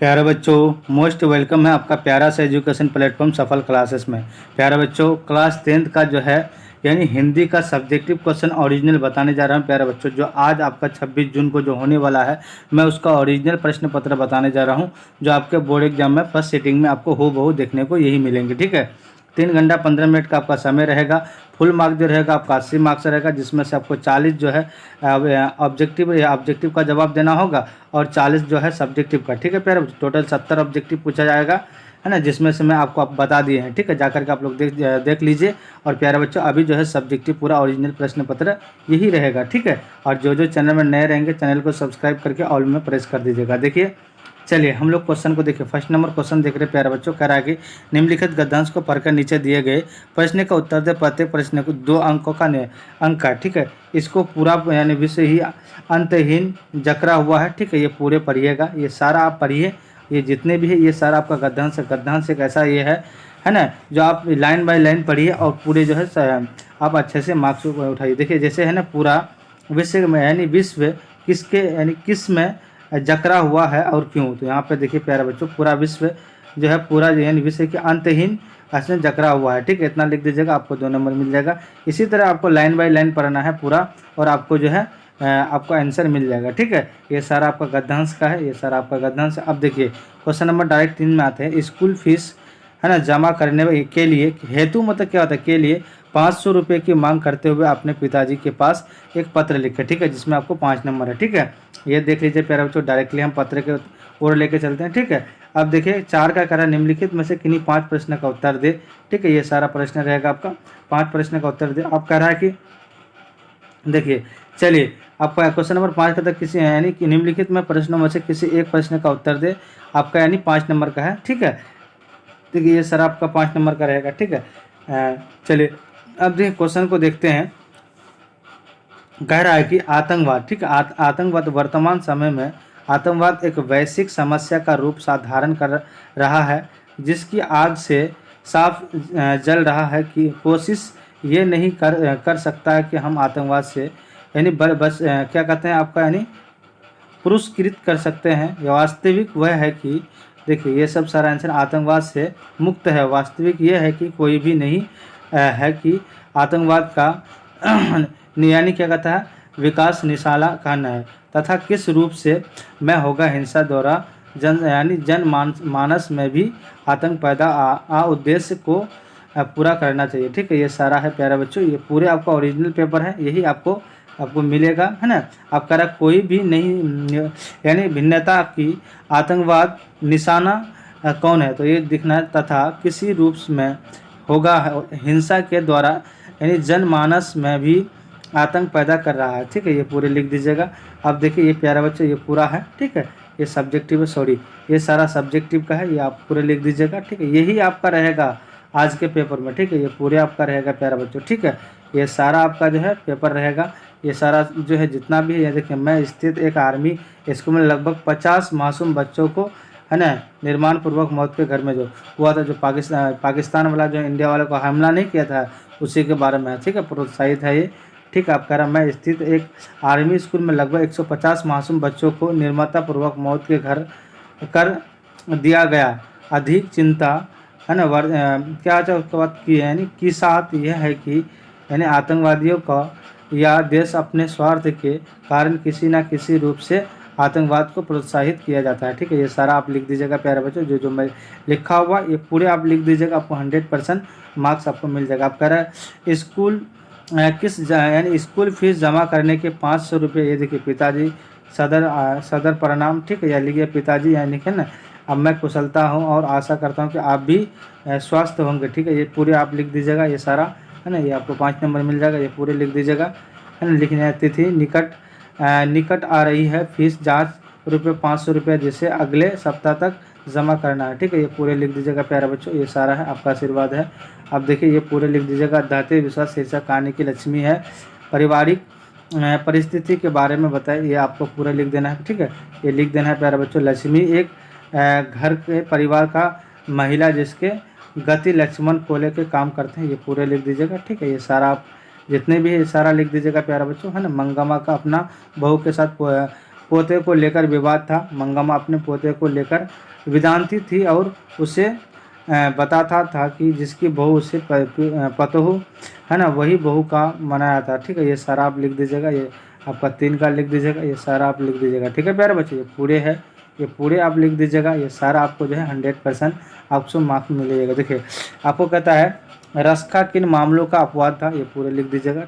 प्यारे बच्चों, most welcome है आपका प्यारा सा एजुकेशन प्लेटफॉर्म सफल क्लासेस में। प्यारे बच्चों, क्लास 10th का जो है यानी हिंदी का सब्जेक्टिव क्वेश्चन ओरिजिनल बताने जा रहा हूं। प्यारे बच्चों, जो आज आपका 26 जून को जो होने वाला है, मैं उसका ओरिजिनल प्रश्न पत्र बताने जा रहा हूं, जो आपके बोर्ड एग्जाम में फर्स्ट सिटिंग में आपको हूबहू देखने को यही मिलेंगे। ठीक है, 3 घंटा 15 मिनट का आपका समय रहेगा। फुल मार्क जो रहेगा आपका 80 मार्क्स रहेगा, जिसमें से आपको 40 जो है ऑब्जेक्टिव का जवाब देना होगा और 40 जो है सब्जेक्टिव का। ठीक है प्यारे बच्चों, टोटल 70 ऑब्जेक्टिव पूछा जाएगा, है ना, जिसमें से मैं आपको बता दिए हैं। ठीक है, जाकर के आप लोग देख लीजिए। और प्यारे बच्चों, अभी जो है सब्जेक्टिव पूरा ओरिजिनल प्रश्न पत्र यही रहेगा। ठीक है, और जो चैनल में नए रहेंगे चैनल को सब्सक्राइब करके ऑल में प्रेस कर दीजिएगा। देखिए, चलिए हम लोग क्वेश्चन को देखिए। फर्स्ट नंबर क्वेश्चन देख रहे हैं प्यारे बच्चों। कह रहा है कि निम्नलिखित गद्यांश को पढ़कर नीचे दिए गए प्रश्न का उत्तर दे। प्रत्येक प्रश्न को 2 अंकों का अंक का। ठीक है, इसको पूरा यानी विषय ही अंतहीन जकरा हुआ है। ठीक है, ये पूरे पढ़िएगा, ये सारा आप पढ़िए। ये जितने भी है ये सारा आपका गद्यांश एक ऐसा ये है ना, जो आप लाइन बाय लाइन पढ़िए और पूरे जो है आप अच्छे से मार्क्स उठाइए। देखिए, जैसे है ना, पूरा विश्व में यानी विश्व किसके यानी किस में जकरा हुआ है और क्यों। तो यहाँ पे देखिए प्यारे बच्चों, पूरा विश्व जो है पूरा यानी विश्व के अंतहीन इसमें जकरा हुआ है। ठीक है, इतना लिख दीजिएगा, आपको 2 नंबर मिल जाएगा। इसी तरह आपको लाइन बाय लाइन पढ़ना है पूरा, और आपको जो है आपको आंसर मिल जाएगा। ठीक है, ये सारा आपका गद्यांश का है, ये सारा आपका गद्यांश है। अब देखिए क्वेश्चन नंबर डायरेक्ट 3 में आते हैं। स्कूल फीस है ना जमा करने के लिए हेतु मतलब क्या होता है, के लिए 500 रुपये की मांग करते हुए अपने पिताजी के पास एक पत्र लिखे। ठीक है, जिसमें आपको 5 नंबर है। ठीक है, ये देख लीजिए प्यारे बच्चों, डायरेक्टली हम पत्र के ओर लेके चलते हैं। ठीक है, अब देखिए 4 का करा निम्नलिखित में से किन्हीं 5 प्रश्न का उत्तर दे। ठीक है, ये सारा प्रश्न रहेगा आपका, 5 प्रश्न का उत्तर दे। अब कह रहा है कि देखिए, चलिए आपका क्वेश्चन नंबर 5 का तक किसी यानी कि निम्नलिखित में प्रश्नों में से किसी एक प्रश्न का उत्तर दे। आपका यानी 5 नंबर का है। ठीक है, देखिए ये सर आपका 5 नंबर का रहेगा। ठीक है, चलिए अब देखिए क्वेश्चन को देखते हैं। कह रहा है कि आतंकवाद। ठीक है, आतंकवाद वर्तमान समय में आतंकवाद एक वैश्विक समस्या का रूप धारण कर रहा है, जिसकी आग से साफ जल रहा है कि कोशिश ये नहीं कर सकता है कि हम आतंकवाद से यानी बस क्या कहते हैं आपका यानी पुरस्कृत कर सकते हैं। यह वास्तविक वह है कि देखिए ये सब सारा आंसर आतंकवाद से मुक्त है। वास्तविक ये है कि कोई भी नहीं है कि आतंकवाद का यानी क्या कहता है विकास निशाला कहना है, तथा किस रूप से मैं होगा हिंसा द्वारा जन मानस में भी आतंक पैदा आ उद्देश्य को पूरा करना चाहिए। ठीक है, ये सारा है प्यारे बच्चों, ये पूरे आपका ओरिजिनल पेपर है, यही आपको मिलेगा, है ना। आप कह रहा कोई भी नहीं यानी भिन्नता की आतंकवाद निशाना कौन है, तो ये दिखना है, तथा किसी रूप में होगा हिंसा के द्वारा यानी जनमानस में भी आतंक पैदा कर रहा है। ठीक है, ये पूरे लिख दीजिएगा। अब देखिए ये प्यारा बच्चों ये पूरा है। ठीक है, ये सब्जेक्टिव है, सॉरी ये सारा सब्जेक्टिव का है, ये आप पूरे लिख दीजिएगा। ठीक है, यही आपका रहेगा आज के पेपर में। ठीक है, ये पूरे आपका रहेगा प्यारा बच्चों। ठीक है, ये सारा आपका जो है पेपर रहेगा, ये सारा जो है जितना भी है। देखिए, मैं स्थित एक आर्मी स्कूल में लगभग 50 मासूम बच्चों को है ना निर्माण पूर्वक मौत के घर में जो हुआ था, जो पाकिस्तान वाला जो इंडिया वाले को हमला नहीं किया था, उसी के बारे में है। ठीक है, प्रोत्साहित है ये। ठीक है, आप कह रहा मैं स्थित एक आर्मी स्कूल में लगभग 150 मासूम बच्चों को निर्ममता पूर्वक मौत के घर कर दिया गया। अधिक चिंता है ना क्या उसके बाद की यानी की साथ यह है कि यानी आतंकवादियों का या देश अपने स्वार्थ के कारण किसी न किसी रूप से आतंकवाद को प्रोत्साहित किया जाता है। ठीक है, ये सारा आप लिख दीजिएगा प्यारे बच्चों, जो मैं लिखा हुआ ये पूरे आप लिख दीजिएगा, आपको 100% मार्क्स आपको मिल जाएगा। आप कह रहे हैं स्कूल यानी स्कूल फीस जमा करने के 500 रुपये। ये देखिए पिताजी सदर प्रणाम। ठीक है, या लिखिए पिताजी यानी लिखे ना, अब मैं कुशलता हूँ और आशा करता हूँ कि आप भी स्वस्थ होंगे। ठीक है, ये पूरे आप लिख दीजिएगा, ये सारा है ना, ये आपको 5 नंबर मिल जाएगा, ये पूरे लिख दीजिएगा, है ना। लिखने तिथि निकट आ रही है, फीस जाँच रुपये 500 रुपये, जिसे अगले सप्ताह तक जमा करना है। ठीक है, ये पूरे लिख दीजिएगा प्यारे बच्चों, ये सारा है आपका आशीर्वाद है। अब देखिए ये पूरे लिख दीजिएगा। दाते विश्वास शीर्षक कहानी की लक्ष्मी है, पारिवारिक परिस्थिति के बारे में बताए, ये आपको पूरा लिख देना है। ठीक है, ये लिख देना है प्यारे बच्चों। लक्ष्मी एक घर के परिवार का महिला जिसके गति लक्ष्मण कोले के काम करते हैं, ये पूरे लिख दीजिएगा। ठीक है, ये सारा आप जितने भी है सारा लिख दीजिएगा प्यारा बच्चों, है ना। मंगमा का अपना बहू के साथ पोते को लेकर विवाद था। मंगम्मा अपने पोते को लेकर वेदांती थी और उसे बताता था कि जिसकी बहू उसे पतोहू है ना, वही बहू का मनाया था। ठीक है, ये सारा आप लिख दीजिएगा, ये आपका 3 का लिख दीजिएगा, ये सारा आप लिख दीजिएगा। ठीक है प्यारे बच्चे, ये पूरे है, ये पूरे आप लिख दीजिएगा। ये सारा आपको जो है 100% आपको मार्क्स मिलेगा। देखिए आपको कहता है रस का किन मामलों का अपवाद था, ये पूरे लिख दीजिएगा।